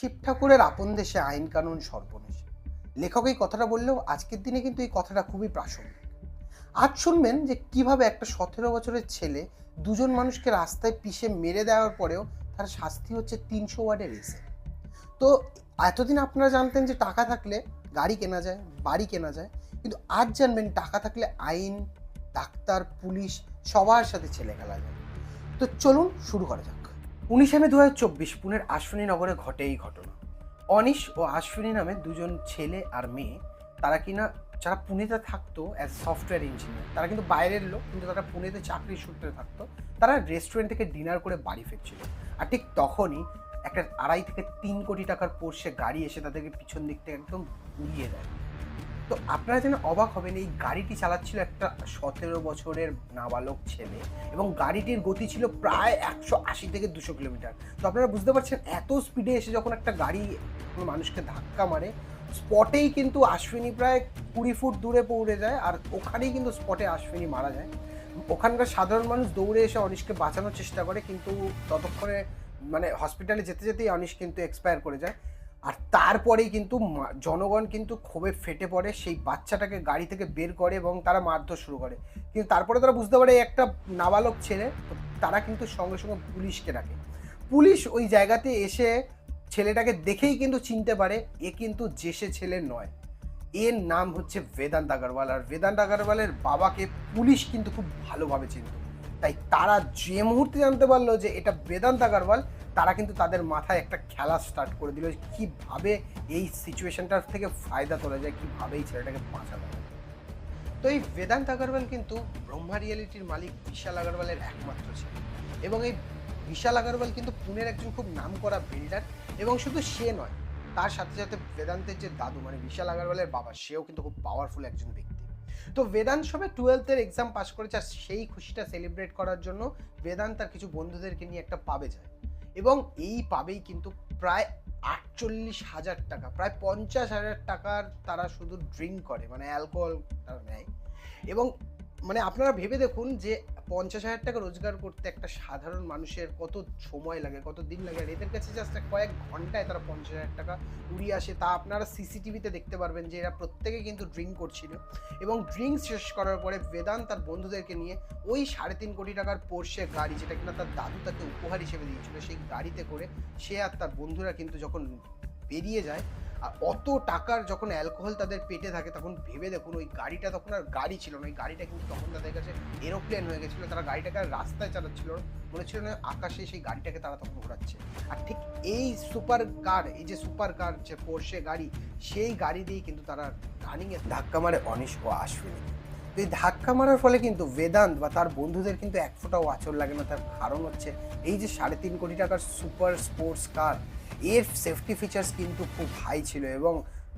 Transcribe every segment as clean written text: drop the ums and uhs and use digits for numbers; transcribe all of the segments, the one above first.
শিব ঠাকুরের আপন দেশে আইন কানুন সর্বনেশে। লেখক এই কথাটা বললেও আজকের দিনে কিন্তু এই কথাটা খুবই প্রাসঙ্গিক। আজ শুনবেন যে কিভাবে একটা 17 বছরের ছেলে দুজন মানুষকে রাস্তায় পিষে মেরে দেওয়ার পরেও তার শাস্তি হচ্ছে 300 ওয়ার্ডের এসে। তো এতদিন আপনারা জানতেন যে টাকা থাকলে গাড়ি কেনা যায়, বাড়ি কেনা যায়, কিন্তু আজ জানবেন টাকা থাকলে আইন, ডাক্তার, পুলিশ সবার সাথে ছেলে খেলা যায়। তো চলুন শুরু করা যাক। 19 মে 2024 পুনের আশ্বিনী নগরে ঘটে এই ঘটনা। অনিশ ও আশ্বিনী নামে দুজন ছেলে আর মেয়ে, তারা কিনা যারা পুনেতে থাকতো অ্যাজ সফটওয়্যার ইঞ্জিনিয়ার, তারা কিন্তু বাইরের লোক, কিন্তু তারা পুনেতে চাকরির সূত্রে থাকতো। তারা রেস্টুরেন্ট থেকে ডিনার করে বাড়ি ফিরছিল, আর ঠিক তখনই একটা 2.5 থেকে 3 কোটি টাকার পোর্শে গাড়ি এসে তাদেরকে পিছন দিক থেকে একদম উড়িয়ে দেয়। তো আপনারা যেন অবাক হবেন, এই গাড়িটি চালাচ্ছিল একটা 17 বছরের নাবালক ছেলে, এবং গাড়িটির গতি ছিল প্রায় 180 থেকে 200 কিলোমিটার। তো আপনারা বুঝতে পারছেন এত স্পিডে এসে যখন একটা গাড়ি কোনো মানুষকে ধাক্কা মারে, স্পটেই কিন্তু আশ্বিনী প্রায় 20 ফুট দূরে পৌঁছে যায়, আর ওখানেই কিন্তু স্পটে আশ্বিনী মারা যায়। ওখানকার সাধারণ মানুষ দৌড়ে এসে অনিশকে বাঁচানোর চেষ্টা করে, কিন্তু ততক্ষণে মানে হসপিটালে যেতে যেতেই অনিশ কিন্তু এক্সপায়ার করে যায়। আর তারপরেই কিন্তু জনগণ কিন্তু ক্ষোভে ফেটে পড়ে, সেই বাচ্চাটাকে গাড়ি থেকে বের করে এবং তারা মারধর শুরু করে। কিন্তু তারপরে তারা বুঝতে পারে একটা নাবালক ছেলে, তো তারা কিন্তু সঙ্গে সঙ্গে পুলিশকে ডাকে। পুলিশ ওই জায়গাতে এসে ছেলেটাকে দেখেই কিন্তু চিনতে পারে এ কিন্তু জেসে ছেলে নয়, এর নাম হচ্ছে বেদান্ত আগরওয়াল। আর বেদান্ত আগরওয়ালের বাবাকে পুলিশ কিন্তু খুব ভালোভাবে চিনত। তাই তারা যে মুহূর্তে জানতে পারলো যে এটা বেদান্ত আগরওয়াল, তারা কিন্তু তাদের মাথায় একটা খেলা স্টার্ট করে দিল কীভাবে এই সিচুয়েশনটার থেকে ফায়দা তোলা যায়, কীভাবে এই ছেলেটাকে বাঁচানো যায়। তো এই বেদান্ত আগরওয়াল কিন্তু ব্রহ্মা রিয়েলিটির মালিক বিশাল আগরওয়ালের একমাত্র ছেলে, এবং এই বিশাল আগরওয়াল কিন্তু পুনের একজন খুব নামকরা বিল্ডার। এবং শুধু সে নয়, তার সাথে সাথে বেদান্তের যে দাদু মানে বিশাল আগরওয়ালের বাবা, সেও কিন্তু খুব পাওয়ারফুল একজন ব্যক্তি। তো বেদান্ত সবে 12th এক্সাম পাস করেছে, আর সেই খুশিটা সেলিব্রেট করার জন্য বেদান্ত তার কিছু বন্ধুদেরকে নিয়ে একটা পাবে যায়, এবং এই পাবেই কিন্তু প্রায় 48,000 টাকা, প্রায় 50,000 টাকার তারা শুধু ড্রিঙ্ক করে, মানে অ্যালকোহল তারা নেয়। এবং মানে আপনারা ভেবে দেখুন যে 50,000 টাকা রোজগার করতে একটা সাধারণ মানুষের কত সময় লাগে, কত দিন লাগে, আর এদের কাছে জাস্ট কয়েক ঘন্টায় তারা 50,000 টাকা উড়িয়ে আসে। তা আপনারা সিসিটিভিতে দেখতে পারবেন যে এরা প্রত্যেকে কিন্তু ড্রিঙ্ক করছিল, এবং ড্রিঙ্ক শেষ করার পরে বেদান্ত তার বন্ধুদেরকে নিয়ে ওই 3.5 কোটি টাকার পোর্শে গাড়ি, যেটা কিনা তার দাদু তাকে উপহার হিসেবে দিয়েছিল, সেই গাড়িতে করে সে আর তার বন্ধুরা কিন্তু যখন বেরিয়ে যায়, আর অত টাকার যখন অ্যালকোহল তাদের পেটে থাকে, তখন ভেবে দেখুন ওই গাড়িটা তখন আর গাড়ি ছিল না, ওই গাড়িটা কিন্তু তখন তাদের কাছে এরোপ্লেন হয়ে গেছিলো। তারা গাড়িটাকে আর রাস্তায় চালাচ্ছিল না, মনে ছিল না আকাশে সেই গাড়িটাকে তারা তখন ঘোরাচ্ছে। আর ঠিক এই সুপার কার, এই যে সুপার কার যে পোর্শে গাড়ি, সেই গাড়ি দিয়েই কিন্তু তারা রানিংয়ে ধাক্কা মারে অনিশ ও আশ্বিনী। তো এই ধাক্কা মারার ফলে কিন্তু বেদান্ত বা তার বন্ধুদের কিন্তু এক ফোঁটাও আঁচড় লাগে না। তার কারণ হচ্ছে এই যে 3.5 কোটি টাকার সুপার স্পোর্টস কার, এর সেফটি ফিচার্স কিন্তু খুব হাই ছিল, এবং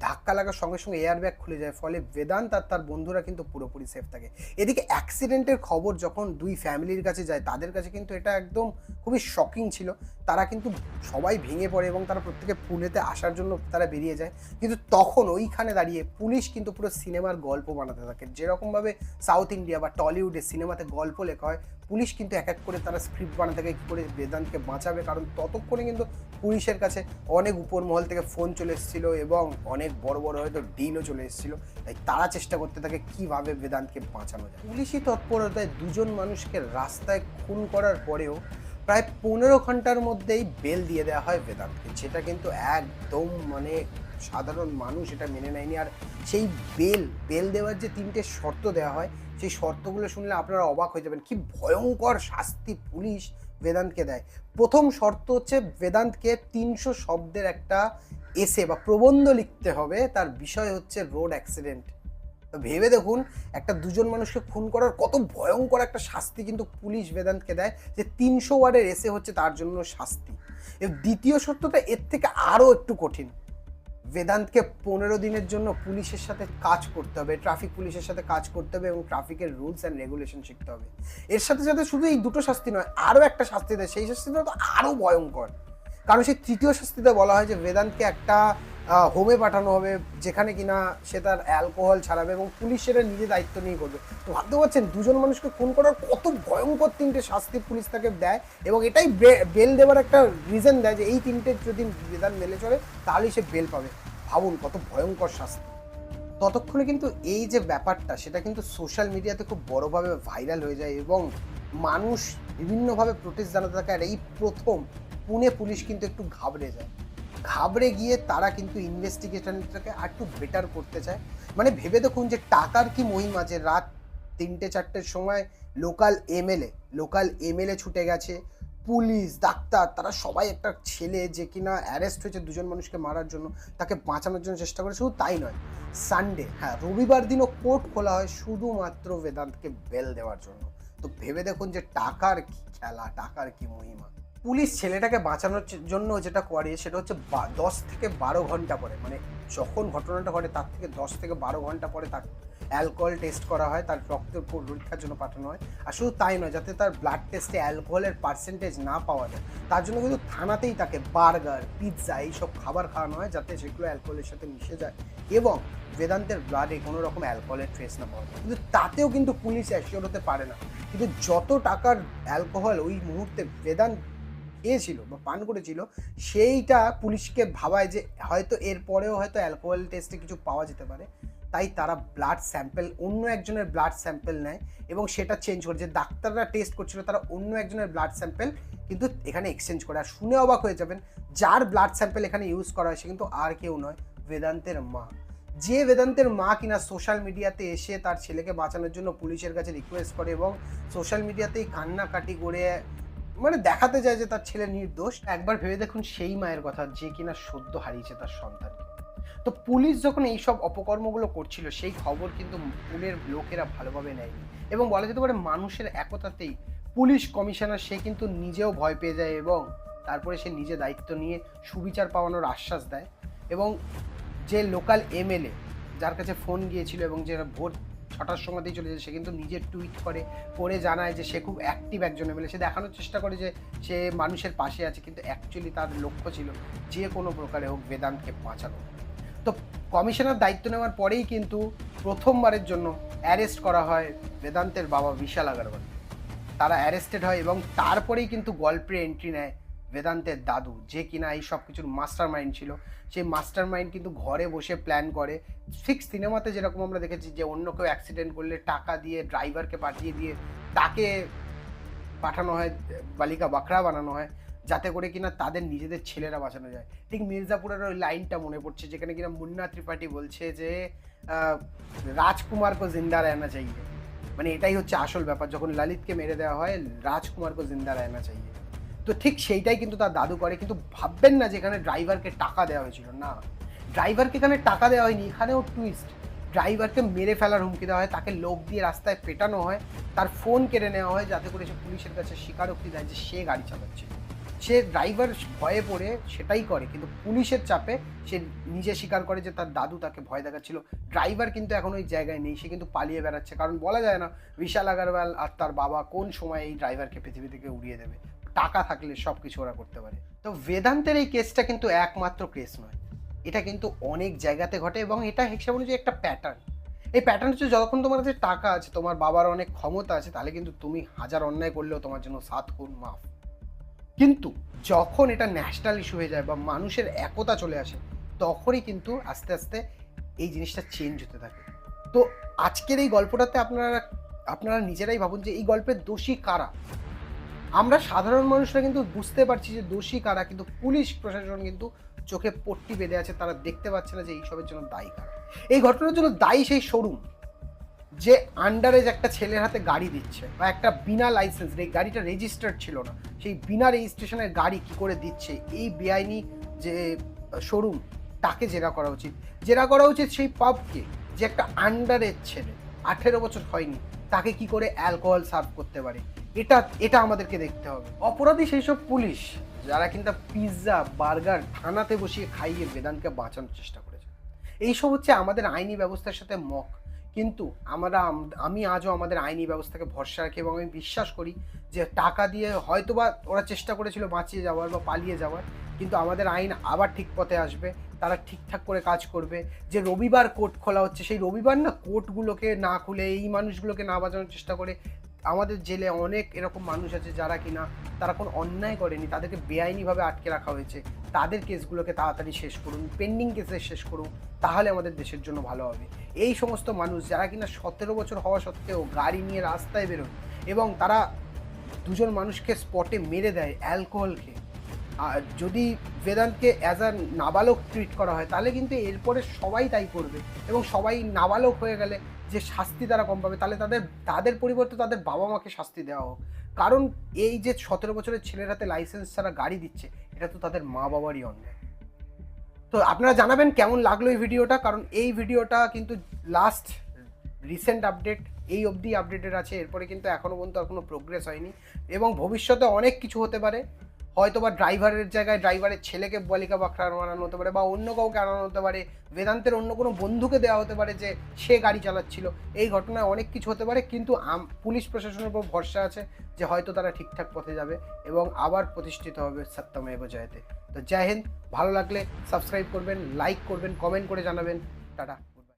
ধাক্কা লাগার সঙ্গে সঙ্গে এয়ার ব্যাগ খুলে যায়, ফলে বেদান্ত আর তার বন্ধুরা কিন্তু পুরোপুরি সেফ থাকে। এদিকে অ্যাক্সিডেন্টের খবর যখন দুই ফ্যামিলির কাছে যায়, তাদের কাছে কিন্তু এটা একদম খুবই শকিং ছিল। তারা কিন্তু সবাই ভেঙে পড়ে, এবং তারা প্রত্যেকে পুনেতে আসার জন্য তারা বেরিয়ে যায়। কিন্তু তখন ওইখানে দাঁড়িয়ে পুলিশ কিন্তু পুরো সিনেমার গল্প বানাতে থাকে, যেরকমভাবে সাউথ ইন্ডিয়া বা টলিউডে সিনেমাতে গল্প লেখা হয়, পুলিশ কিন্তু এক এক করে তারা স্ক্রিপ্ট বানাতে থাকে কী করে বেদান্তকে বাঁচাবে। কারণ ততক্ষণে কিন্তু পুলিশের কাছে অনেক উপর মহল থেকে ফোন চলে এসেছিলো, এবং অনেক বড় বড় হয়তো ডিলও চলে এসেছিলো। তাই তারা চেষ্টা করতে থাকে কীভাবে বেদান্তকে বাঁচানো যায়। পুলিশি তৎপরতায় দুজন মানুষকে রাস্তায় খুন করার পরেও প্রায় 15 ঘন্টার মধ্যেই বেল দিয়ে দেওয়া হয় বেদান্তকে, যেটা কিন্তু একদম মানে সাধারণ মানুষ এটা মেনে নেয়নি। আর সেই বেল দেওয়ার যে 3টে শর্ত দেওয়া হয়, সেই শর্তগুলো শুনলে আপনারা অবাক হয়ে যাবেন কি ভয়ঙ্কর শাস্তি পুলিশ বেদান্তকে দেয়। প্রথম শর্ত হচ্ছে বেদান্তকে 300 শব্দের একটা এসে বা প্রবন্ধ লিখতে হবে, তার বিষয় হচ্ছে রোড অ্যাক্সিডেন্ট। তো ভেবে দেখুন একটা দুজন মানুষকে খুন করার কত ভয়ঙ্কর একটা শাস্তি কিন্তু পুলিশ বেদান্তকে দেয়, যে 300 ওয়ার্ডের এসে হচ্ছে তার জন্য শাস্তি। এর দ্বিতীয় শর্তটা এর থেকে আরও একটু কঠিন, বেদান্তকে 15 দিনের জন্য পুলিশের সাথে কাজ করতে হবে, ট্রাফিক পুলিশের সাথে কাজ করতে হবে, এবং ট্রাফিকের রুলস অ্যান্ড রেগুলেশন শিখতে হবে। এর সাথে সাথে শুধু এই দুটো শাস্তি নয়, আরও একটা শাস্তি দেয়, সেই শাস্তিটা তো আরও ভয়ঙ্কর। কারণ সেই তৃতীয় শাস্তিতে বলা হয় যে বেদান্তকে একটা হোমে পাঠানো হবে, যেখানে কিনা সে তার অ্যালকোহল ছাড়াবে এবং পুলিশ সেটা নিজে দায়িত্ব নিয়ে করবে। তো ভাবতে পারছেন দুজন মানুষকে খুন করার কত ভয়ঙ্কর তিনটে শাস্তি পুলিশ তাকে দেয়, এবং এটাই বেল দেওয়ার একটা রিজন দেয় যে এই তিনটে যদি বিধান মেনে চলে তাহলেই সে বেল পাবে। ভাবুন কত ভয়ঙ্কর শাস্তি। ততক্ষণে কিন্তু এই যে ব্যাপারটা সেটা কিন্তু সোশ্যাল মিডিয়াতে খুব বড়োভাবে ভাইরাল হয়ে যায় এবং মানুষ বিভিন্নভাবে প্রোটেস্ট জানাতে থাকে। আর এই প্রথম পুনে পুলিশ কিন্তু একটু ঘাবড়ে যায়, ঘাবড়ে গিয়ে তারা কিন্তু ইনভেস্টিগেশনটাকে আর একটু বেটার করতে চায়। মানে ভেবে দেখুন যে টাকার কি মহিমা, যে রাত 3টে 4টের সময় লোকাল এমএলএ ছুটে গেছে, পুলিশ ডাক্তার তারা সবাই একটা ছেলে যে কিনা অ্যারেস্ট হয়েছে দুজন মানুষকে মারার জন্য, তাকে বাঁচানোর জন্য চেষ্টা করে। শুধু তাই নয়, সানডে রবিবার দিনও কোর্ট খোলা হয় শুধুমাত্র বেদান্তকে বেল দেওয়ার জন্য। তো ভেবে দেখুন যে টাকার কি খেলা, টাকার কি মহিমা। পুলিশ ছেলেটাকে বাঁচানোর জন্য যেটা করে সেটা হচ্ছে 10 থেকে 12 ঘন্টা পরে, মানে যখন ঘটনাটা ঘটে তার থেকে 10 থেকে 12 ঘন্টা পরে তার অ্যালকোহল টেস্ট করা হয়, তার রক্তের পরীক্ষার জন্য পাঠানো হয়। আর শুধু তাই নয়, যাতে তার ব্লাড টেস্টে অ্যালকোহলের পার্সেন্টেজ না পাওয়া যায় তার জন্য কিন্তু থানাতেই তাকে বার্গার পিৎজা এইসব খাবার খাওয়ানো হয়, যাতে সেগুলো অ্যালকোহলের সাথে মিশে যায় এবং বেদান্তের ব্লাডে কোনো রকম অ্যালকোহলের ট্রেস না পাওয়া যায়। কিন্তু তাতেও কিন্তু পুলিশ অ্যাসিওর হতে পারে না। কিন্তু যত টাকার অ্যালকোহল ওই মুহূর্তে বেদান্ত খেয়েছিল বা পান করেছিল, সেইটা পুলিশকে ভাবায় যে হয়তো এরপরেও হয়তো অ্যালকোহল টেস্টে কিছু পাওয়া যেতে পারে। তাই তারা ব্লাড স্যাম্পেল, অন্য একজনের ব্লাড স্যাম্পেল নেয় এবং সেটা চেঞ্জ করে, যে ডাক্তাররা টেস্ট করছিল তারা অন্য একজনের ব্লাড স্যাম্পেল কিন্তু এখানে এক্সচেঞ্জ করে। আর শুনে অবাক হয়ে যাবেন, যার ব্লাড স্যাম্পেল এখানে ইউজ করা হয় সে কিন্তু আর কেউ নয়, বেদান্তের মা। যে বেদান্তের মা কিনা সোশ্যাল মিডিয়াতে এসে তার ছেলেকে বাঁচানোর জন্য পুলিশের কাছে রিকোয়েস্ট করে এবং সোশ্যাল মিডিয়াতেই কান্নাকাটি করে মানে দেখাতে যায় যে তার ছেলে নির্দোষ। একবার ভেবে দেখুন সেই মায়ের কথা যে কিনা সদ্য হারিয়েছে তার সন্তানকে। তো পুলিশ যখন এইসব অপকর্মগুলো করছিল সেই খবর কিন্তু পুনের লোকেরা ভালোভাবে নেয়নি এবং বলা যেতে পারে মানুষের একতাতেই পুলিশ কমিশনার সে কিন্তু নিজেও ভয় পেয়ে যায় এবং তারপরে সে নিজে দায়িত্ব নিয়ে সুবিচার পাওয়ানোর আশ্বাস দেয়। এবং যে লোকাল এমএলএ যার কাছে ফোন গিয়েছিল এবং যে ভোট 6টার সময়তেই চলে যায়, সে কিন্তু নিজে টুইট করে জানায় যে সে খুব অ্যাক্টিভ একজন এমএলএ। সে দেখানোর চেষ্টা করে যে সে মানুষের পাশে আছে, কিন্তু অ্যাকচুয়ালি তার লক্ষ্য ছিল যে কোনো প্রকারে হোক বেদান্তকে বাঁচানো। তো কমিশনার দায়িত্ব নেওয়ার পরেই কিন্তু প্রথমবারের জন্য অ্যারেস্ট করা হয় বেদান্তের বাবা বিশাল আগরওয়াল। তারা অ্যারেস্টেড হয় এবং তারপরেই কিন্তু গল্পে এন্ট্রি নেয় বেদান্তের দাদু, যে কিনা এই সব কিছুর মাস্টার মাইন্ড ছিল। সেই মাস্টার মাইন্ড কিন্তু ঘরে বসে প্ল্যান করে, ঠিক সিনেমাতে যেরকম আমরা দেখেছি যে অন্য কেউ অ্যাক্সিডেন্ট করলে টাকা দিয়ে ড্রাইভারকে পাঠিয়ে দিয়ে তাকে পাঠানো হয়, বালিকা বাঁকড়া বানানো হয়, যাতে করে কিনা তাদের নিজেদের ছেলেরা বাঁচানো যায়। ঠিক মির্জাপুরের ওই লাইনটা মনে পড়ছে যেখানে কিনা মুন্না ত্রিপাঠী বলছে যে রাজকুমার কো জিন্দা रहना चाहिए। মানে এটাই হচ্ছে আসল ব্যাপার, যখন ললিতকে মেরে দেওয়া হয় রাজকুমার কো জিন্দা रहना चाहिए। তো ঠিক সেইটাই কিন্তু তার দাদু করে। কিন্তু ভাববেন না যে এখানে ড্রাইভারকে টাকা দেওয়া হয়েছিল, না, ড্রাইভারকে এখানে টাকা দেওয়া হয়নি, এখানেও টুইস্ট। ড্রাইভারকে মেরে ফেলার হুমকি দেওয়া হয়, তাকে লোক দিয়ে রাস্তায় পেটানো হয়, তার ফোন কেড়ে নেওয়া হয় যাতে করে সে পুলিশের কাছে স্বীকারোক্তি দেয় যে সে গাড়ি চালাচ্ছে। সে ড্রাইভার ভয়ে পড়ে সেটাই করে, কিন্তু পুলিশের চাপে সে নিজে স্বীকার করে যে তার দাদু তাকে ভয় দেখাচ্ছিল। ড্রাইভার কিন্তু এখন ওই জায়গায় নেই, সে কিন্তু পালিয়ে বেড়াচ্ছে, কারণ বলা যায় না বিশাল আগরওয়াল আর তার বাবা কোন সময় এই ড্রাইভারকে পৃথিবী থেকে উড়িয়ে দেবে। টাকা থাকলে সব কিছু ওরা করতে পারে। তো বেদান্তের এই কেসটা কিন্তু একমাত্র কেস নয়, এটা কিন্তু অনেক জায়গাতে ঘটে এবং এটা হিসাব অনুযায়ী একটা প্যাটার্ন। এই প্যাটার্ন হচ্ছে যতক্ষণ তোমার কাছে টাকা আছে, তোমার বাবার অনেক ক্ষমতা আছে, তাহলে কিন্তু তুমি হাজার অন্যায় করলেও তোমার জন্য 7 গুণ মাফ। কিন্তু যখন এটা ন্যাশনাল ইস্যু হয়ে যায় বা মানুষের একতা চলে আসে, তখনই কিন্তু আস্তে আস্তে এই জিনিসটা চেঞ্জ হতে থাকে। তো আজকের এই গল্পটাতে আপনারা নিজেরাই ভাবুন যে এই গল্পের দোষী কারা। আমরা সাধারণ মানুষরা কিন্তু বুঝতে পারছি যে দোষী কারা, কিন্তু পুলিশ প্রশাসন কিন্তু চোখে পট্টি বেঁধে আছে, তারা দেখতে পাচ্ছে না যে এইসবের জন্য দায়ী কারা। এই ঘটনার জন্য দায়ী সেই শোরুম যে আন্ডারেজ একটা ছেলের হাতে গাড়ি দিচ্ছে, বা একটা বিনা লাইসেন্স, এই গাড়িটা রেজিস্টার্ড ছিল না, সেই বিনা রেজিস্ট্রেশনের গাড়ি কি করে দিচ্ছে, এই বেআইনি যে শোরুম, তাকে জেরা করা উচিত। জেরা করা উচিত সেই পাবকে, যে একটা আন্ডারেজ ছেলে 18 বছর হয়নি তাকে কি করে অ্যালকোহল সার্ভ করতে পারে, এটা আমাদেরকে দেখতে হবে। অপরাধী সেই সব পুলিশ যারা কিন্তু পিৎজা বার্গার থানাতে বসিয়ে খাইয়ে বেদান্তকে বাঁচানোর চেষ্টা করেছে। এইসব হচ্ছে আমাদের আইনি ব্যবস্থার সাথে কিন্তু আমি আজও আমাদের আইনি ব্যবস্থাকে ভরসা রাখি এবং আমি বিশ্বাস করি যে টাকা দিয়ে হয়তোবা ওরা চেষ্টা করেছিল বাঁচিয়ে যাওয়ার বা পালিয়ে যাওয়ার, কিন্তু আমাদের আইন আবার ঠিক পথে আসবে, তারা ঠিকঠাক করে কাজ করবে। যে রবিবার কোর্ট খোলা হচ্ছে, সেই রবিবার না কোর্টগুলোকে না খুলে এই মানুষগুলোকে না বাঁচানোর চেষ্টা করে। আমাদের জেলে অনেক এরকম মানুষ আছে যারা কিনা তারা কোনো অন্যায় করেনি, তাদেরকে বেআইনিভাবে আটকে রাখা হয়েছে, তাদের কেসগুলোকে তাড়াতাড়ি শেষ করুন, পেন্ডিং কেসে শেষ করুন, তাহলে আমাদের দেশের জন্য ভালো হবে। এই সমস্ত মানুষ যারা কিনা 17 বছর হওয়া সত্ত্বেও গাড়ি নিয়ে রাস্তায় বেরোয় এবং তারা দুজন মানুষকে স্পটে মেরে দেয় অ্যালকোহল খেয়ে, আর যদি বেদান্তকে অ্যাজ আ নাবালক ট্রিট করা হয় তাহলে কিন্তু এরপরে সবাই তাই করবে, এবং সবাই নাবালক হয়ে গেলে যে শাস্তি তারা কম পাবে, তাহলে তাদের পরিবর্তে তাদের বাবা মাকে শাস্তি দেওয়া হোক। কারণ এই যে 17 বছরের ছেলের হাতে লাইসেন্স ছাড়া গাড়ি দিচ্ছে, এটা তো তাদের মা বাবারই অন্যায়। তো আপনারা জানাবেন কেমন লাগলো এই ভিডিওটা, কারণ এই ভিডিওটা কিন্তু লাস্ট রিসেন্ট আপডেট, এই অবধি আপডেটেড আছে, এরপরে কিন্তু এখনও পর্যন্ত আর কোনো প্রোগ্রেস হয়নি, এবং ভবিষ্যতে অনেক কিছু হতে পারে। হয়তো বা ড্রাইভারের জায়গায় ড্রাইভারের ছেলেকে বালিকা বাখরা বানানো হতে পারে, বা অন্য কাউকে আনানো হতে পারে, বেদান্তের অন্য কোনো বন্ধুকে দেওয়া হতে পারে যে সে গাড়ি চালাচ্ছিল। এই ঘটনায় অনেক কিছু হতে পারে, কিন্তু পুলিশ প্রশাসনের উপর ভরসা আছে যে হয়তো তারা ঠিকঠাক পথে যাবে এবং আবার প্রতিষ্ঠিত হবে সত্যমেব জয়তে। তো জয় হিন্দ। ভালো লাগলে সাবস্ক্রাইব করবেন, লাইক করবেন, কমেন্ট করে জানাবেন। টাটা।